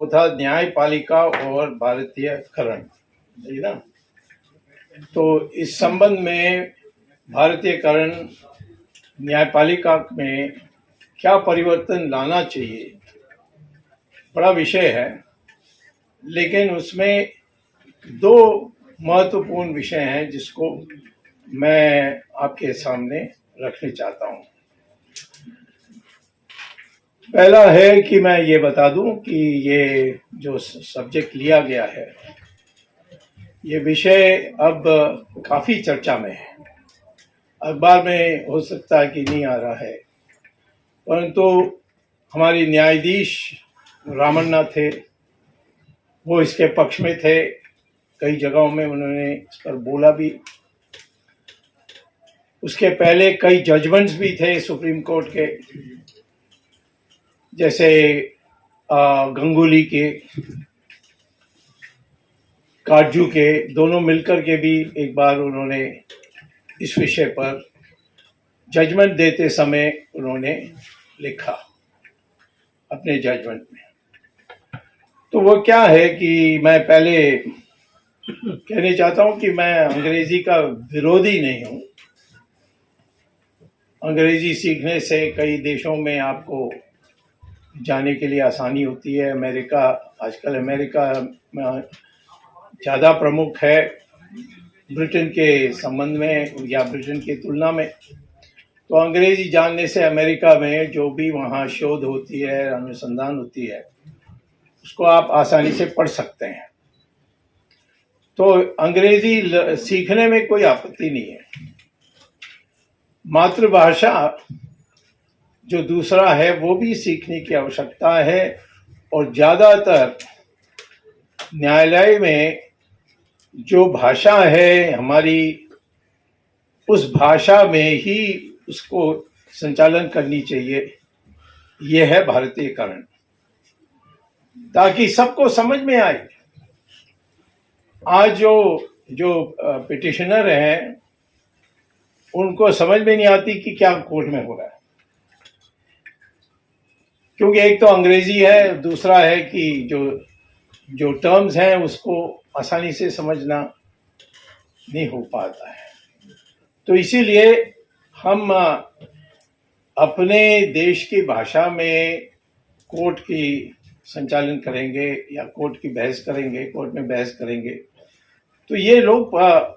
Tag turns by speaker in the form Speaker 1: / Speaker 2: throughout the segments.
Speaker 1: वो था न्यायपालिका और भारतीयकरण, सही ना। तो इस संबंध में भारतीयकरण, न्यायपालिका में क्या परिवर्तन लाना चाहिए, बड़ा विषय है। लेकिन उसमें दो महत्वपूर्ण विषय हैं जिसको मैं आपके सामने रखने चाहता हूं। पहला है कि मैं ये बता दूं कि ये जो सब्जेक्ट लिया गया है, ये विषय अब काफी चर्चा में है। अखबार में हो सकता है कि नहीं आ रहा है, परंतु हमारी न्यायाधीश रामन्ना थे, वो इसके पक्ष में थे। कई जगहों में उन्होंने इस पर बोला भी। उसके पहले कई जजमेंट्स भी थे सुप्रीम कोर्ट के, जैसे गंगुली के, काजू के, दोनों मिलकर के भी एक बार उन्होंने इस विषय पर जजमेंट देते समय उन्होंने लिखा अपने जजमेंट में। तो वो क्या है कि मैं पहले कहना चाहता हूं कि मैं अंग्रेजी का विरोधी नहीं हूं। अंग्रेजी सीखने से कई देशों में आपको जाने के लिए आसानी होती है। आजकल अमेरिका में ज़्यादा प्रमुख है ब्रिटेन के संबंध में या ब्रिटेन की तुलना में। तो अंग्रेजी जानने से अमेरिका में जो भी वहाँ शोध होती है, अनुसंधान होती है, उसको आप आसानी से पढ़ सकते हैं। तो अंग्रेजी सीखने में कोई आपत्ति नहीं है। मातृभाषा जो दूसरा है वो भी सीखने की आवश्यकता है, और ज़्यादातर न्यायालय में जो भाषा है हमारी, उस भाषा में ही उसको संचालन करनी चाहिए। ये है भारतीयकरण, ताकि सबको समझ में आए। आज जो पिटिशनर हैं उनको समझ में नहीं आती कि क्या कोर्ट में हो रहा है, क्योंकि एक तो अंग्रेजी है, दूसरा है कि जो टर्म्स हैं उसको आसानी से समझना नहीं हो पाता है। तो इसीलिए हम अपने देश की भाषा में कोर्ट की संचालन करेंगे या कोर्ट की बहस करेंगे, कोर्ट में बहस करेंगे, तो ये लोग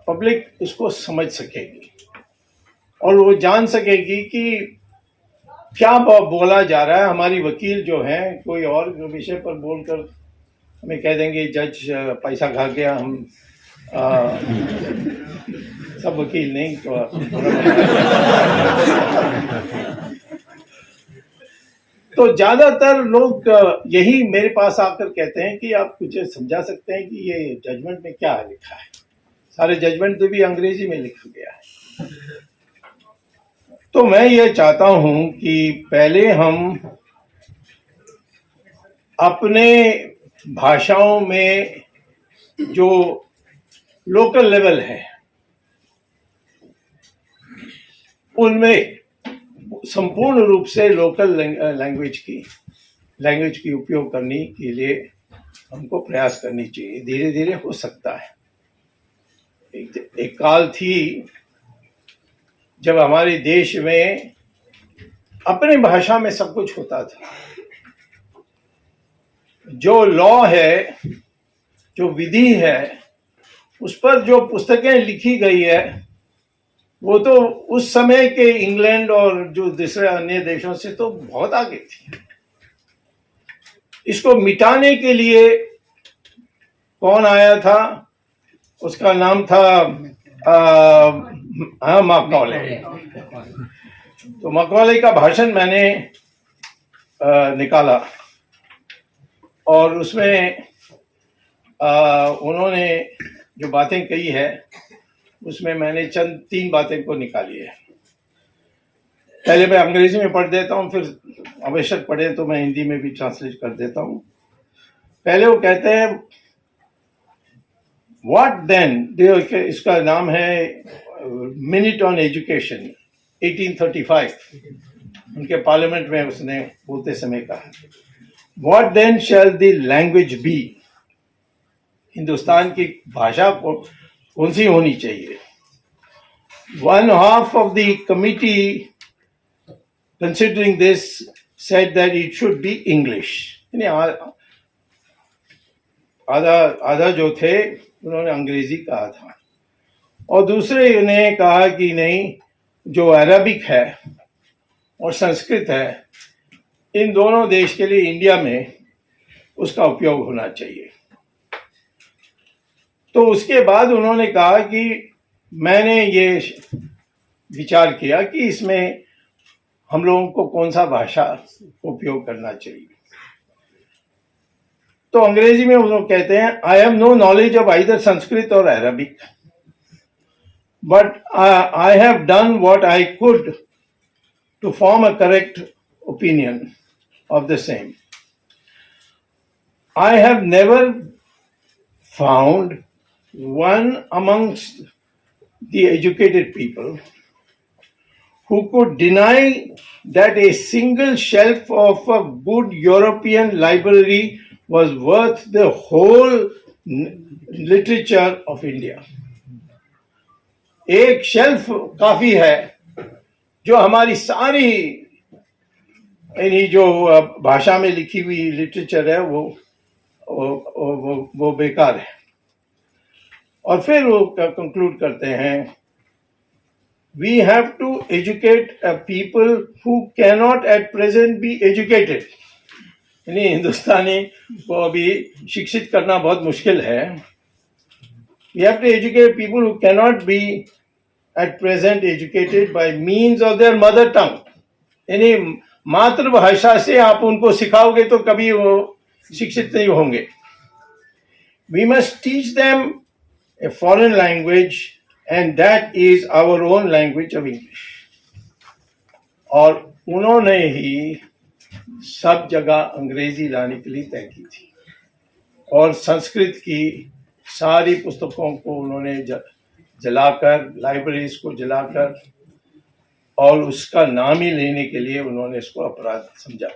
Speaker 1: पब्लिक उसको समझ सकेगी और वो जान सकेगी कि क्या बोला जा रहा है। हमारी वकील जो हैं कोई और विषय पर बोलकर हमें कह देंगे जज पैसा खा गया। हम सब वकील नहीं तो ज्यादातर लोग यही मेरे पास आकर कहते हैं कि आप कुछ समझा सकते हैं कि ये जजमेंट में क्या लिखा है। सारे जजमेंट तो भी अंग्रेजी में लिखा गया है। तो मैं ये चाहता हूं कि पहले हम अपने भाषाओं में जो लोकल लेवल है उनमें संपूर्ण रूप से लोकल लैंग्वेज की उपयोग करने के लिए हमको प्रयास करनी चाहिए। धीरे धीरे हो सकता है। एक काल थी जब हमारे देश में अपने भाषा में सब कुछ होता था। जो लॉ है, जो विधि है, उस पर जो पुस्तकें लिखी गई है वो तो उस समय के इंग्लैंड और जो दूसरे अन्य देशों से तो बहुत आगे थी। इसको मिटाने के लिए कौन आया था? उसका नाम था मैकॉले। तो मैकॉले का भाषण मैंने निकाला और उसमें उन्होंने जो बातें कही है उसमें मैंने चंद 3 बातें को निकाली है। पहले मैं अंग्रेजी में पढ़ देता हूँ, फिर आवश्यक पढ़े तो मैं हिंदी में भी ट्रांसलेट कर देता हूँ। पहले वो कहते हैं व्हाट देन, इसका नाम है मिनट ऑन एजुकेशन, 1835 उनके पार्लियामेंट में उसने बोलते समय कहा, What then shall the language be? Hindustan की भाषा कौन सी होनी चाहिए? One half of the committee considering this said that it should be English. यानी आधा जो थे उन्होंने अंग्रेजी कहा था, और दूसरे ने कहा कि नहीं, जो अरबिक है और संस्कृत है, इन दोनों देश के लिए इंडिया में उसका उपयोग होना चाहिए। तो उसके बाद उन्होंने कहा कि मैंने ये विचार किया कि इसमें हम लोगों को कौन सा भाषा उपयोग करना चाहिए। तो अंग्रेजी में वो लोग कहते हैं, I have no knowledge of either Sanskrit और Arabic, but I have done what I could to form a correct opinion of the same. I have never found one amongst the educated people who could deny that a single shelf of a good European library was worth the whole literature of India. एक shelf काफी है जो हमारी सारी यानी जो भाषा में लिखी हुई लिटरेचर है वो बेकार है। और फिर वो कंक्लूड करते हैं, we have to educate a people who cannot at present be educated. यानी हिंदुस्तानी को अभी शिक्षित करना बहुत मुश्किल है। We have to educate people who cannot be at present educated by means of their mother tongue. यानी मातृभाषा से आप उनको सिखाओगे तो कभी वो शिक्षित नहीं होंगे। We must teach them a foreign language and that is our own language of English. और उन्होंने ही सब जगह अंग्रेजी लाने के लिए तय की थी, और संस्कृत की सारी पुस्तकों को उन्होंने जलाकर, लाइब्रेरीज को जलाकर, और उसका नाम ही लेने के लिए उन्होंने इसको अपराध समझा।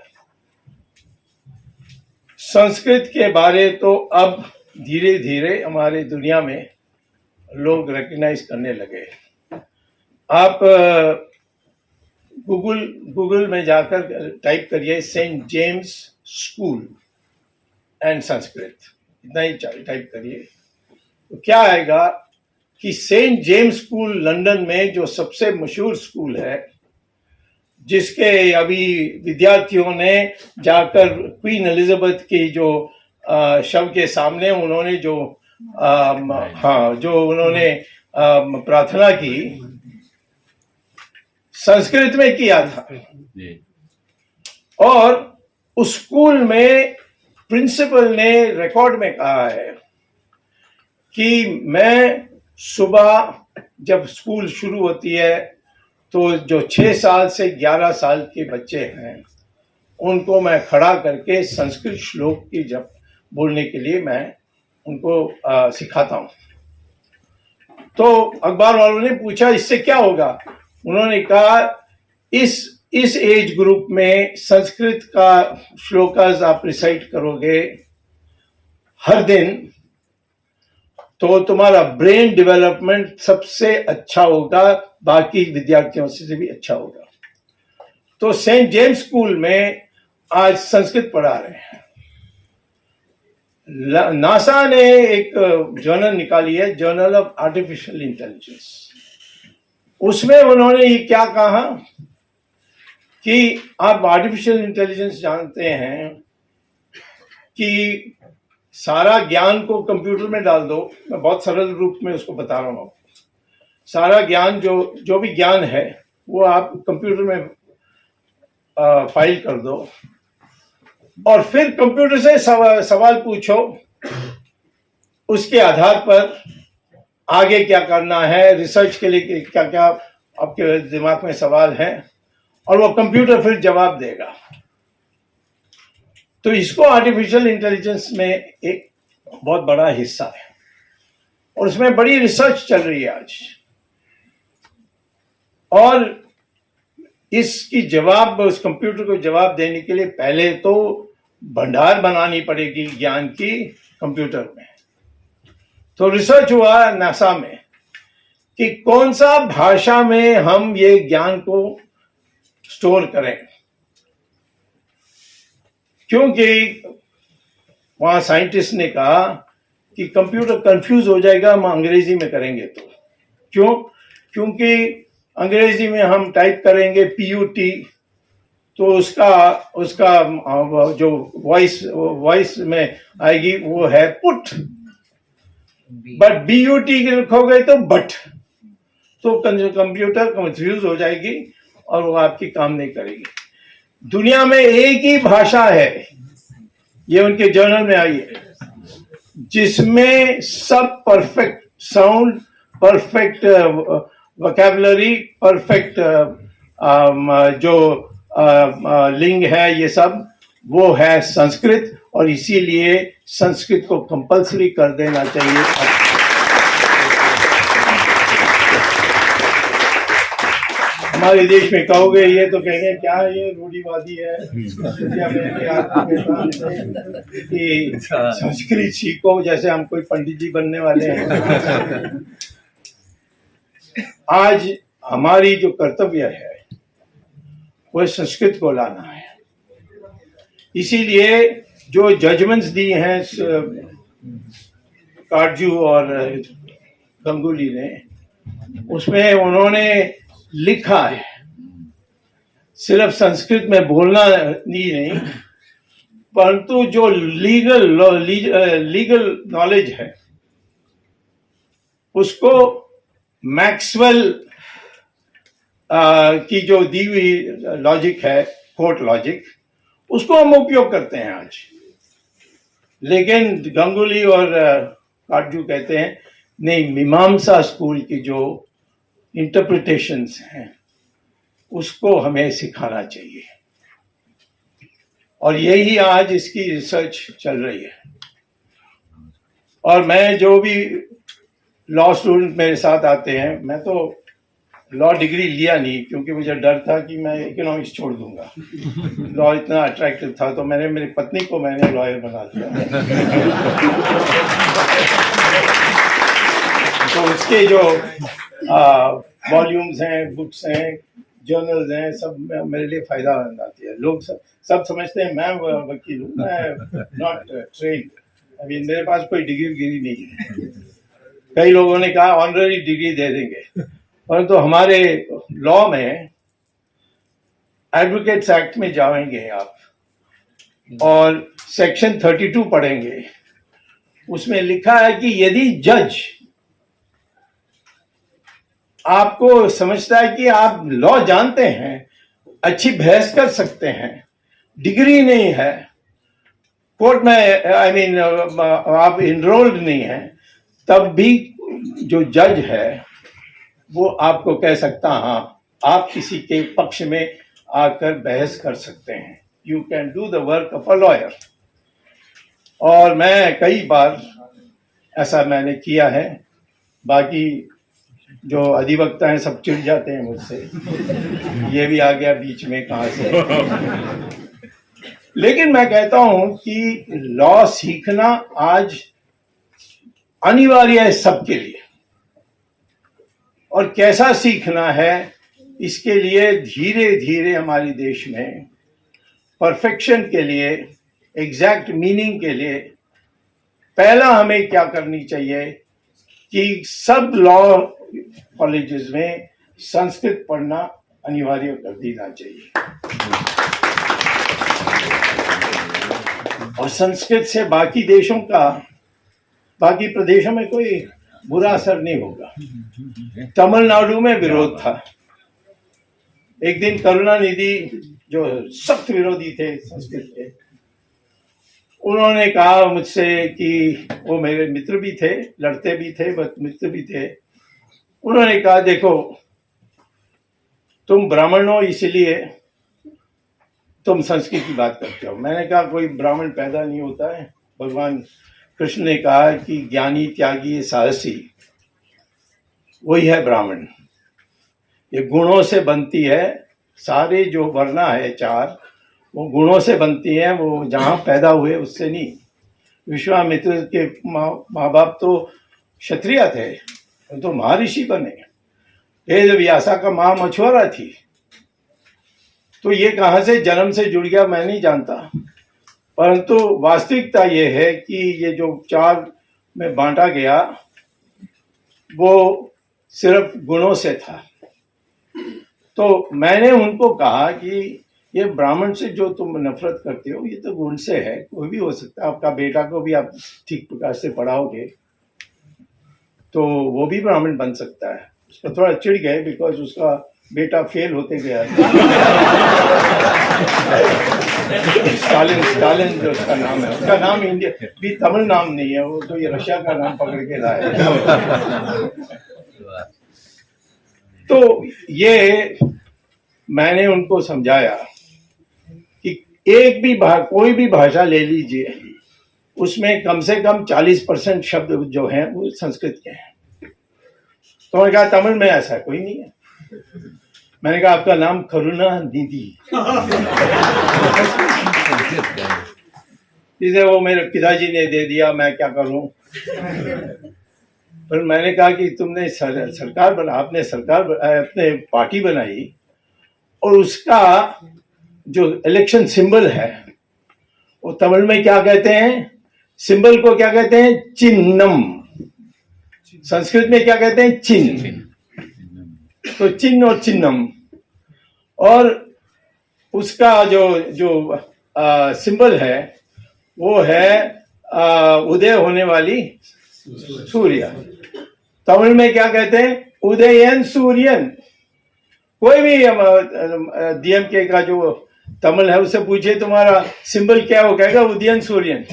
Speaker 1: संस्कृत के बारे तो अब धीरे धीरे हमारे दुनिया में लोग रिकग्नाइज करने लगे। आप गूगल में जाकर टाइप करिए saint James school and Sanskrit, इतना ही टाइप करिए तो क्या आएगा कि सेंट जेम्स स्कूल लंदन में जो सबसे मशहूर स्कूल है, जिसके अभी विद्यार्थियों ने जाकर क्वीन एलिजाबेथ की जो शव के सामने उन्होंने जो उन्होंने प्रार्थना की, संस्कृत में किया था। और उस स्कूल में प्रिंसिपल ने रिकॉर्ड में कहा है कि मैं सुबह जब स्कूल शुरू होती है तो जो 6 साल से 11 साल के बच्चे हैं उनको मैं खड़ा करके संस्कृत श्लोक की जब बोलने के लिए मैं उनको सिखाता हूँ। तो अखबार वालों ने पूछा इससे क्या होगा? उन्होंने कहा इस एज ग्रुप में संस्कृत का श्लोकास आप रिसाइट करोगे हर दिन तो तुम्हारा ब्रेन डेवलपमेंट सबसे अच्छा होगा, बाकी विद्यार्थियों से भी अच्छा होगा। तो सेंट जेम्स स्कूल में आज संस्कृत पढ़ा रहे हैं। नासा ने एक जर्नल निकाली है, जर्नल ऑफ आर्टिफिशियल इंटेलिजेंस। उसमें उन्होंने ये क्या कहा कि आप आर्टिफिशियल इंटेलिजेंस जानते हैं कि सारा ज्ञान को कंप्यूटर में डाल दो। मैं बहुत सरल रूप में उसको बता रहा हूँ। सारा ज्ञान जो भी ज्ञान है वो आप कंप्यूटर में फाइल कर दो, और फिर कंप्यूटर से सवाल पूछो, उसके आधार पर आगे क्या करना है, रिसर्च के लिए क्या क्या आपके दिमाग में सवाल है, और वो कंप्यूटर फिर जवाब देगा। तो इसको आर्टिफिशियल इंटेलिजेंस में एक बहुत बड़ा हिस्सा है, और उसमें बड़ी रिसर्च चल रही है आज। और इसकी जवाब, उस कंप्यूटर को जवाब देने के लिए पहले तो भंडार बनानी पड़ेगी ज्ञान की कंप्यूटर में। तो रिसर्च हुआ नासा में कि कौन सा भाषा में हम ये ज्ञान को स्टोर करें, क्योंकि वहां साइंटिस्ट ने कहा कि कंप्यूटर कंफ्यूज हो जाएगा हम अंग्रेजी में करेंगे तो। क्यों? क्योंकि अंग्रेजी में हम टाइप करेंगे PUT तो उसका जो वॉइस में आएगी वो है पुट, बट BUT लिखोगे तो बट, तो कंप्यूटर कंफ्यूज हो जाएगी और वो आपकी काम नहीं करेगी। दुनिया में एक ही भाषा है, ये उनके जर्नल में आई है, जिसमें सब perfect sound, perfect vocabulary, perfect जो लिंग है, ये सब वो है संस्कृत। और इसीलिए संस्कृत को कंपलसरी कर देना चाहिए। हमारे देश में कहोगे ये तो कहेंगे क्या ये रूढ़िवादी है कि संस्कृत सीखो जैसे हम कोई पंडित जी बनने वाले हैं। आज हमारी जो कर्तव्य है वो संस्कृत को लाना है। इसीलिए जो जजमेंट्स दी हैं काटजू और गंगुली ने, उसमें उन्होंने लिखा है सिर्फ संस्कृत में बोलना नहीं, परंतु जो लीगल नॉलेज है उसको मैक्सवेल की जो दी हुई लॉजिक है, कोर्ट लॉजिक, उसको हम उपयोग करते हैं आज। लेकिन गंगुली और काटजू कहते हैं नहीं, मीमांसा स्कूल की जो इंटरप्रिटेशंस हैं उसको हमें सिखाना चाहिए। और यही आज इसकी रिसर्च चल रही है। और मैं जो भी लॉ स्टूडेंट मेरे साथ आते हैं, मैं तो लॉ डिग्री लिया नहीं क्योंकि मुझे डर था कि मैं इकोनॉमिक्स छोड़ दूंगा। लॉ इतना अट्रैक्टिव था तो मेरी पत्नी को मैंने लॉयर बना दिया। तो उसके जो वॉल्यूम्स हैं, बुक्स हैं, जर्नल्स हैं, सब मेरे लिए फायदा आती है। लोग सब समझते हैं मैं वकील हूँ, मैं नॉट ट्रेन्ड। अभी मेरे पास कोई डिग्री नहीं है। कई लोगों ने कहा ऑनररी डिग्री दे देंगे, परंतु हमारे लॉ में एडवोकेट्स एक्ट में जाएंगे आप और सेक्शन 32 पढ़ेंगे, उसमें लिखा है कि यदि जज आपको समझता है कि आप लॉ जानते हैं, अच्छी बहस कर सकते हैं, डिग्री नहीं है, कोर्ट में आप इनरोल्ड नहीं है, तब भी जो जज है वो आपको कह सकता हाँ आप किसी के पक्ष में आकर बहस कर सकते हैं। You can do the work of a lawyer. और मैं कई बार ऐसा मैंने किया है। बाकी जो अधिवक्ता हैं सब चिढ़ जाते हैं मुझसे, ये भी आ गया बीच में कहां से। लेकिन मैं कहता हूं कि लॉ सीखना आज अनिवार्य है सबके लिए। और कैसा सीखना है, इसके लिए धीरे धीरे हमारे देश में परफेक्शन के लिए, एग्जैक्ट मीनिंग के लिए, पहला हमें क्या करनी चाहिए कि सब लॉ कॉलेजेस में संस्कृत पढ़ना अनिवार्य कर देना चाहिए। और संस्कृत से बाकी प्रदेशों में कोई बुरा असर नहीं होगा। तमिलनाडु में विरोध था। एक दिन करुणानिधि जो सख्त विरोधी थे संस्कृत के, उन्होंने कहा मुझसे कि वो मेरे मित्र भी थे, लड़ते भी थे, मित्र भी थे। उन्होंने कहा देखो तुम ब्राह्मण हो इसलिए तुम संस्कृत की बात करते हो। मैंने कहा कोई ब्राह्मण पैदा नहीं होता है। भगवान कृष्ण ने कहा कि ज्ञानी, त्यागी, साहसी वही है ब्राह्मण। ये गुणों से बनती है। सारे जो वर्णा है चार, वो गुणों से बनती हैं, वो जहाँ पैदा हुए उससे नहीं। विश्वामित्र के माँ बाप तो क्षत्रिय थे, वो तो महर्षि बने। वेद व्यासा का माँ मछुआरा थी। तो ये कहाँ से जन्म से जुड़ गया मैं नहीं जानता, परंतु वास्तविकता ये है कि ये जो 4 में बांटा गया वो सिर्फ गुणों से था। तो मैंने उनको कहा कि ये ब्राह्मण से जो तुम नफरत करते हो ये तो गुण से है, कोई भी हो सकता है। आपका बेटा को भी आप ठीक प्रकार से पढ़ाओगे तो वो भी ब्राह्मण बन सकता है। उस पर थोड़ा चिढ़ गए बिकॉज उसका बेटा फेल होते गया। स्टालिन जो उसका नाम है, उसका नाम इंडिया भी तमिल नाम नहीं है, वो तो ये रशिया का नाम पकड़ के लाए। तो ये मैंने उनको समझाया कि एक भी कोई भी भाषा ले लीजिए, उसमें कम से कम 40% शब्द जो हैं वो संस्कृत के हैं। तो मैंने कहा तमिल में ऐसा कोई नहीं है। मैंने कहा आपका नाम करुणा दीदी। इसे वो मेरे पिताजी ने दे दिया, मैं क्या करूं। पर मैंने कहा कि तुमने सरकार बना, आपने सरकार अपने पार्टी बनाई और उसका जो इलेक्शन सिंबल है वो तमिल में क्या कहते हैं? सिंबल को क्या कहते हैं? चिन्नम। संस्कृत में क्या कहते हैं? चिन्ह। तो चिन्ह और चिन्नम, और उसका जो सिंबल है वो है उदय होने वाली सूर्य। तमिल में क्या कहते हैं? उदयन सूर्यन। कोई भी डीएमके का जो तमिल है उससे पूछिए तुम्हारा सिंबल क्या, वो कहेगा उदयन सूर्यन।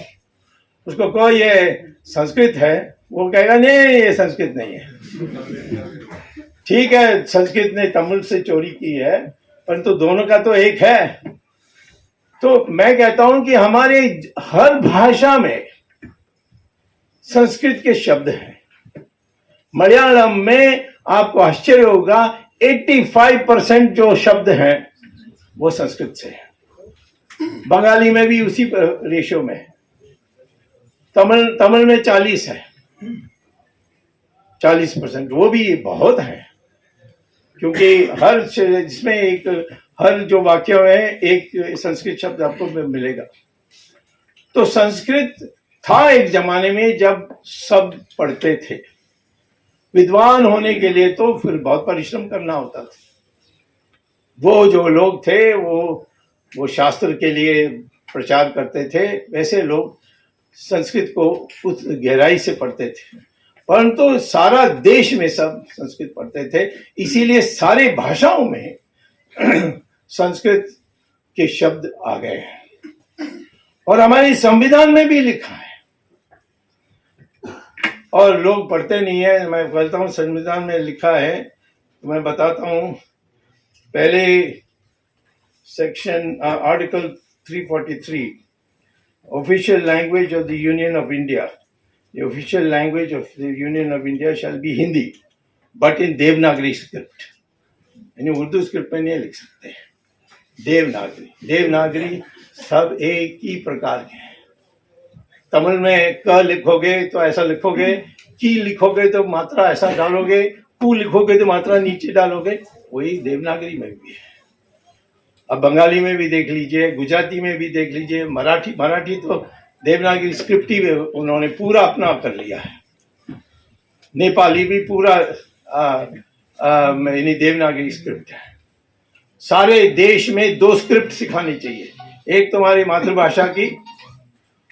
Speaker 1: उसको कहो ये संस्कृत है, वो कहेगा नहीं ये संस्कृत नहीं है। ठीक है, संस्कृत ने तमिल से चोरी की है, परंतु दोनों का तो एक है। तो मैं कहता हूं कि हमारे हर भाषा में संस्कृत के शब्द हैं। मलयालम में आपको आश्चर्य होगा 85% जो शब्द हैं वो संस्कृत से है। बंगाली में भी उसी रेशो में है। तमिल में 40 है, 40%। वो भी बहुत है, क्योंकि हर जिसमें हर जो वाक्य है एक संस्कृत शब्द आपको मिलेगा। तो संस्कृत था एक जमाने में जब सब पढ़ते थे। विद्वान होने के लिए तो फिर बहुत परिश्रम करना होता था। वो जो लोग थे वो शास्त्र के लिए प्रचार करते थे, वैसे लोग संस्कृत को उस गहराई से पढ़ते थे। परंतु सारा देश में सब संस्कृत पढ़ते थे, इसीलिए सारे भाषाओं में संस्कृत के शब्द आ गए हैं और हमारे संविधान में भी लिखा है। और लोग पढ़ते नहीं है। मैं कहता हूँ संविधान में लिखा है, मैं बताता हूँ। पहले section article 343, official language of the union of India. The official language of the Union of India shall be Hindi, but in Devanagari script. यानी उर्दू स्क्रिप्ट में नहीं लिख सकते। देवनागरी सब एक ही प्रकार के हैं। तमिल में क लिखोगे तो ऐसा लिखोगे, की लिखोगे तो मात्रा ऐसा डालोगे, कु लिखोगे तो मात्रा नीचे डालोगे, वही देवनागरी में भी है। अब बंगाली में भी देख लीजिए, गुजराती में भी देख लीजिए, मराठी तो देवनागरी स्क्रिप्ट ही उन्होंने पूरा अपना कर लिया है। नेपाली भी पूरा यानी देवनागरी स्क्रिप्ट है। सारे देश में 2 स्क्रिप्ट सिखानी चाहिए, एक तुम्हारी मातृभाषा की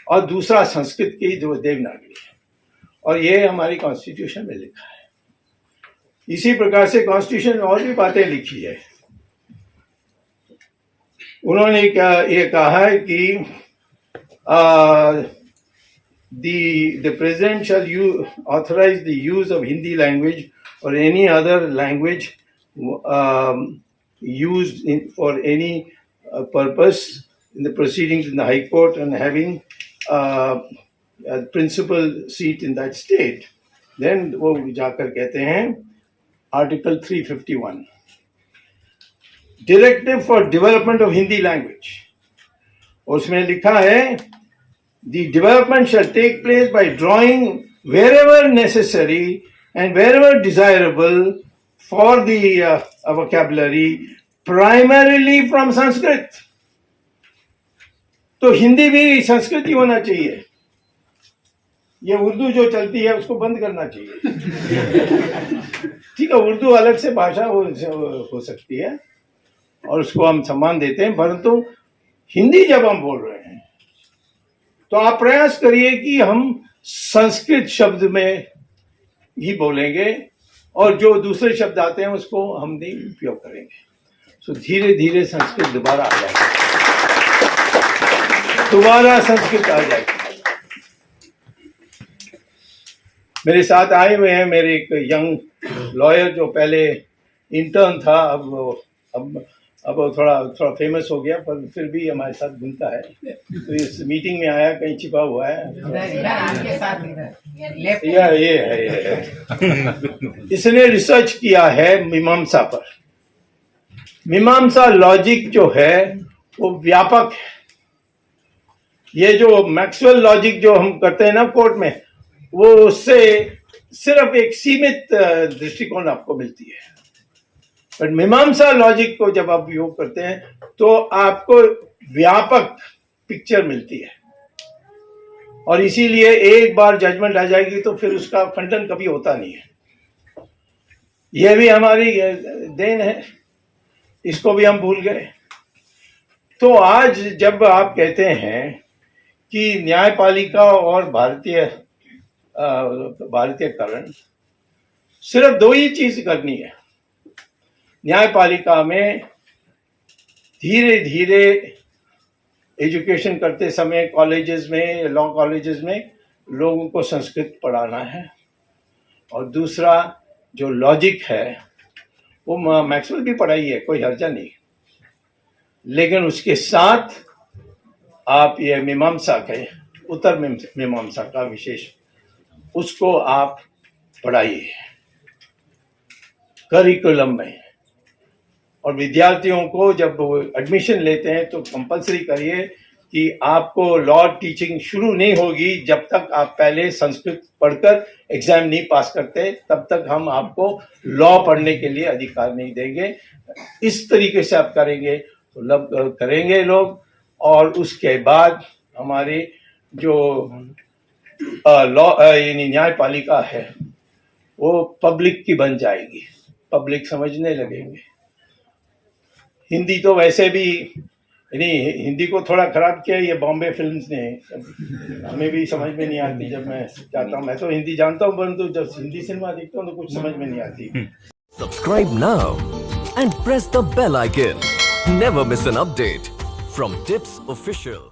Speaker 1: और दूसरा संस्कृत की जो देवनागरी है। और ये हमारी कॉन्स्टिट्यूशन में लिखा है। इसी प्रकार से कॉन्स्टिट्यूशन में और भी बातें लिखी है। उन्होंने ये कहा है कि the president shall authorize the use of Hindi language or any other language used for any purpose in the proceedings in the High Court and having a principal seat in that state. Then वो जाकर कहते हैं Article 351, Directive for Development of Hindi Language. उसमें लिखा है the development shall take place by drawing wherever necessary and wherever desirable for the vocabulary primarily from Sanskrit. तो हिंदी भी संस्कृत ही होना चाहिए, ये उर्दू जो चलती है उसको बंद करना चाहिए। ठीक है, उर्दू अलग से भाषा हो सकती है और उसको हम सम्मान देते हैं, परंतु हिंदी जब हम बोल रहे हैं तो आप प्रयास करिए कि हम संस्कृत शब्द में ही बोलेंगे और जो दूसरे शब्द आते हैं उसको हम नहीं उपयोग करेंगे। सो धीरे धीरे संस्कृत दोबारा आ जाएगी, दोबारा संस्कृत आ जाएगी। मेरे साथ आए हुए हैं मेरे एक यंग लॉयर जो पहले इंटर्न था, अब थोड़ा फेमस हो गया, पर फिर भी हमारे साथ घूमता है। तो इस मीटिंग में आया, कहीं छिपा हुआ है। ये है। इसने रिसर्च किया है मीमांसा पर। मीमांसा लॉजिक जो है वो व्यापक है। ये जो मैक्सवेल लॉजिक जो हम करते हैं ना कोर्ट में, वो उससे सिर्फ एक सीमित दृष्टिकोण आपको मिलती है, पर मीमांसा लॉजिक को जब आप उपयोग करते हैं तो आपको व्यापक पिक्चर मिलती है और इसीलिए एक बार जजमेंट आ जाएगी तो फिर उसका खंडन कभी होता नहीं है। यह भी हमारी देन है, इसको भी हम भूल गए। तो आज जब आप कहते हैं कि न्यायपालिका और भारतीयकरण, सिर्फ दो ही चीज करनी है। न्यायपालिका में धीरे धीरे एजुकेशन करते समय कॉलेजेस में, लॉ कॉलेजेस में लोगों को संस्कृत पढ़ाना है, और दूसरा जो लॉजिक है वो मैक्सवेल की पढ़ाई है, कोई हर्जा नहीं, लेकिन उसके साथ आप ये मीमांसा के उत्तर मीमांसा का विशेष उसको आप पढ़ाइए करिकुलम में। और विद्यार्थियों को जब वो एडमिशन लेते हैं तो कंपलसरी करिए कि आपको लॉ टीचिंग शुरू नहीं होगी जब तक आप पहले संस्कृत पढ़कर एग्जाम नहीं पास करते, तब तक हम आपको लॉ पढ़ने के लिए अधिकार नहीं देंगे। इस तरीके से आप करेंगे तो करेंगे लोग, और उसके बाद हमारे जो लॉ यानी न्यायपालिका है वो पब्लिक की बन जाएगी, पब्लिक समझने लगेंगे। हिंदी तो वैसे भी नहीं, हिंदी को थोड़ा खराब किया ये बॉम्बे फिल्म्स ने, हमें भी समझ में नहीं आती। जब मैं चाहता हूँ, मैं तो हिंदी जानता हूँ, परंतु जब हिंदी सिनेमा देखता हूँ तो कुछ समझ में नहीं आती।
Speaker 2: Subscribe now and press the bell icon, never miss an update from Tips official.